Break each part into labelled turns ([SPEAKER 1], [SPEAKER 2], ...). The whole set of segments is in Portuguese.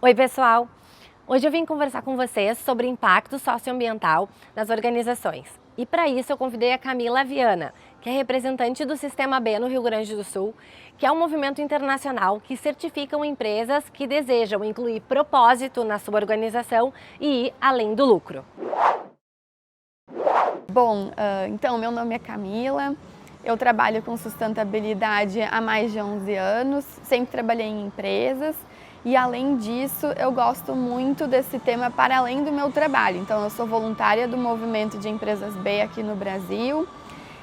[SPEAKER 1] Oi, pessoal! Hoje eu vim conversar com vocês sobre impacto socioambiental nas organizações. E para isso eu convidei a Camila Viana, que é representante do Sistema B no Rio Grande do Sul, que é um movimento internacional que certificam empresas que desejam incluir propósito na sua organização e ir além do lucro.
[SPEAKER 2] Bom, então meu nome é Camila, eu trabalho com sustentabilidade há mais de 11 anos, sempre trabalhei em empresas e além disso eu gosto muito desse tema para além do meu trabalho. Então eu sou voluntária do movimento de empresas B aqui no Brasil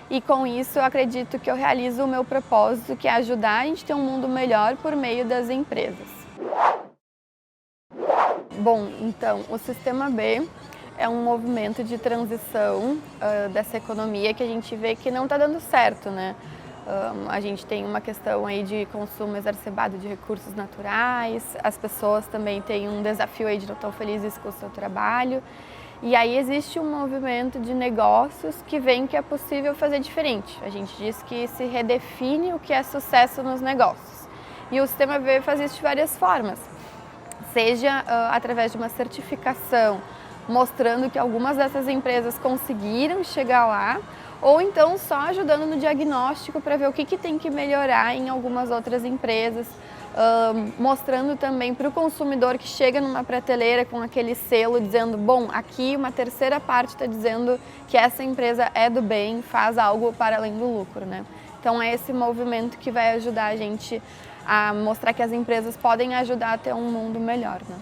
[SPEAKER 2] e com isso eu acredito que eu realizo o meu propósito, que é ajudar a gente a ter um mundo melhor por meio das empresas. Bom, então o Sistema B é um movimento de transição dessa economia que a gente vê que não está dando certo, né? A gente tem uma questão aí de consumo exacerbado de recursos naturais, as pessoas também têm um desafio aí de não estar felizes com o seu trabalho. E aí existe um movimento de negócios que vem que é possível fazer diferente. A gente diz que se redefine o que é sucesso nos negócios. E o Sistema B faz isso de várias formas, seja através de uma certificação, mostrando que algumas dessas empresas conseguiram chegar lá, ou então só ajudando no diagnóstico para ver o que tem que melhorar em algumas outras empresas, mostrando também para o consumidor que chega numa prateleira com aquele selo dizendo, bom, aqui uma terceira parte está dizendo que essa empresa é do bem, faz algo para além do lucro, né? Então é esse movimento que vai ajudar a gente a mostrar que as empresas podem ajudar a ter um mundo melhor, né?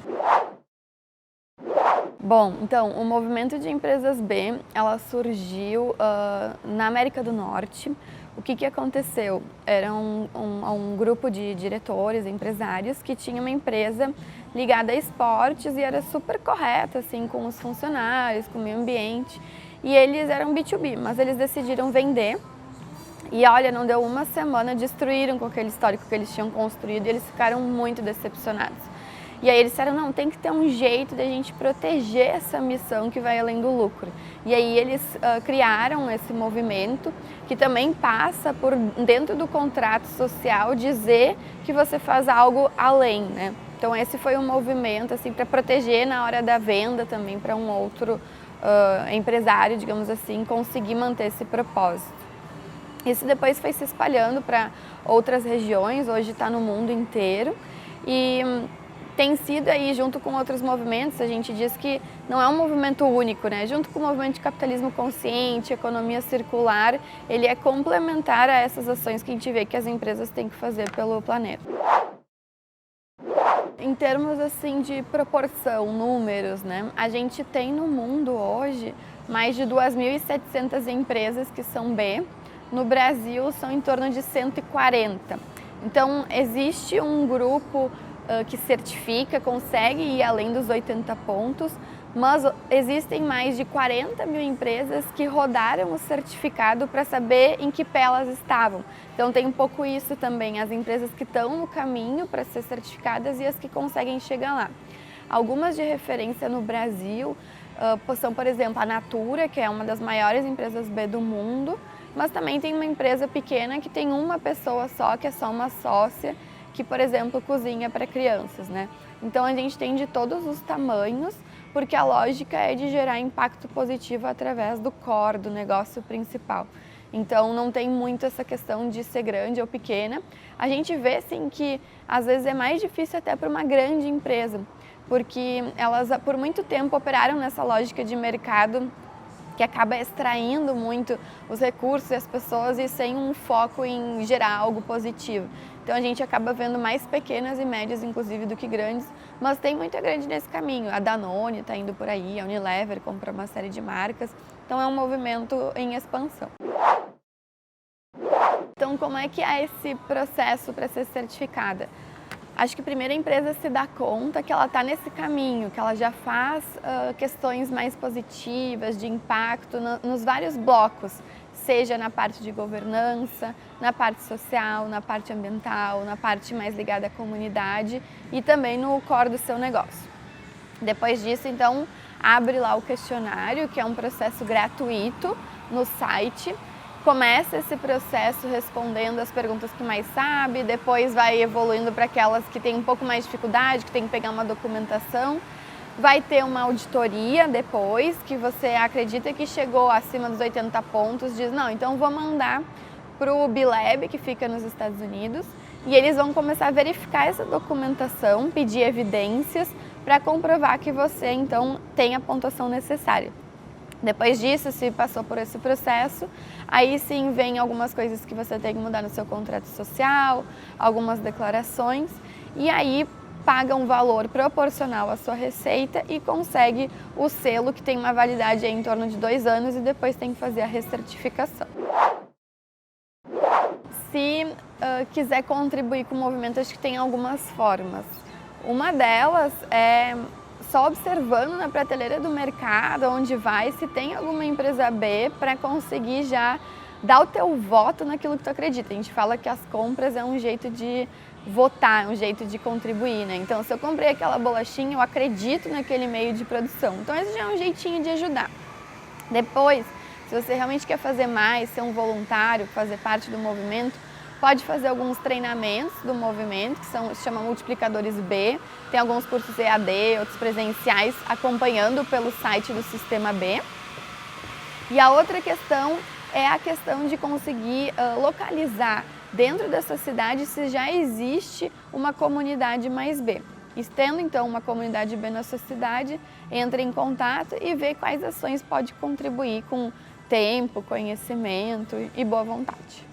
[SPEAKER 2] Bom, então, o movimento de empresas B, ela surgiu na América do Norte. O que aconteceu? Era um grupo de diretores, empresários, que tinha uma empresa ligada a esportes e era super correta, assim, com os funcionários, com o meio ambiente. E eles eram B2B, mas eles decidiram vender. E olha, não deu uma semana, destruíram com aquele histórico que eles tinham construído e eles ficaram muito decepcionados. E aí eles disseram, não, tem que ter um jeito de a gente proteger essa missão que vai além do lucro. E aí eles criaram esse movimento que também passa por, dentro do contrato social, dizer que você faz algo além, né? Então esse foi um movimento assim, para proteger na hora da venda também para um outro empresário, digamos assim, conseguir manter esse propósito. Isso depois foi se espalhando para outras regiões, hoje está no mundo inteiro e tem sido aí, junto com outros movimentos, a gente diz que não é um movimento único, né? Junto com o movimento de capitalismo consciente, economia circular, ele é complementar a essas ações que a gente vê que as empresas têm que fazer pelo planeta. Em termos assim de proporção, números, né? A gente tem no mundo hoje mais de 2.700 empresas que são B. No Brasil são em torno de 140. Então existe um grupo que certifica, consegue ir além dos 80 pontos, mas existem mais de 40 mil empresas que rodaram o certificado para saber em que pé elas estavam. Então tem um pouco isso também, as empresas que estão no caminho para ser certificadas e as que conseguem chegar lá. Algumas de referência no Brasil são, por exemplo, a Natura, que é uma das maiores empresas B do mundo, mas também tem uma empresa pequena que tem uma pessoa só, que é só uma sócia, que, por exemplo, cozinha para crianças, né? Então a gente tem de todos os tamanhos, porque a lógica é de gerar impacto positivo através do core, do negócio principal. Então não tem muito essa questão de ser grande ou pequena. A gente vê, sim, que às vezes é mais difícil até para uma grande empresa, porque elas por muito tempo operaram nessa lógica de mercado que acaba extraindo muito os recursos e as pessoas e sem um foco em gerar algo positivo. Então a gente acaba vendo mais pequenas e médias, inclusive, do que grandes, mas tem muita grande nesse caminho. A Danone está indo por aí, a Unilever comprou uma série de marcas, então é um movimento em expansão. Então como é que é esse processo para ser certificada? Acho que primeiro a empresa se dá conta que ela está nesse caminho, que ela já faz questões mais positivas, de impacto nos vários blocos, seja na parte de governança, na parte social, na parte ambiental, na parte mais ligada à comunidade e também no core do seu negócio. Depois disso, então, abre lá o questionário, que é um processo gratuito no site, começa esse processo respondendo as perguntas que mais sabe, depois vai evoluindo para aquelas que tem um pouco mais de dificuldade, que tem que pegar uma documentação. Vai ter uma auditoria depois, que você acredita que chegou acima dos 80 pontos, diz, não, então vou mandar para o B-Lab, que fica nos Estados Unidos, e eles vão começar a verificar essa documentação, pedir evidências para comprovar que você, então, tem a pontuação necessária. Depois disso, se passou por esse processo, aí sim vem algumas coisas que você tem que mudar no seu contrato social, algumas declarações, e aí paga um valor proporcional à sua receita e consegue o selo, que tem uma validade aí em torno de 2 anos, e depois tem que fazer a recertificação. Se quiser contribuir com o movimento, acho que tem algumas formas. Uma delas é só observando na prateleira do mercado, onde vai, se tem alguma empresa B, para conseguir já dar o teu voto naquilo que tu acredita. A gente fala que as compras é um jeito de votar, é um jeito de contribuir, né? Então, se eu comprei aquela bolachinha, eu acredito naquele meio de produção. Então, esse já é um jeitinho de ajudar. Depois, se você realmente quer fazer mais, ser um voluntário, fazer parte do movimento, pode fazer alguns treinamentos do movimento, que se chamam multiplicadores B. Tem alguns cursos EAD, outros presenciais, acompanhando pelo site do Sistema B. E a outra questão é a questão de conseguir localizar dentro dessa cidade se já existe uma comunidade mais B. Tendo então uma comunidade B na sua cidade, entre em contato e vê quais ações pode contribuir com tempo, conhecimento e boa vontade.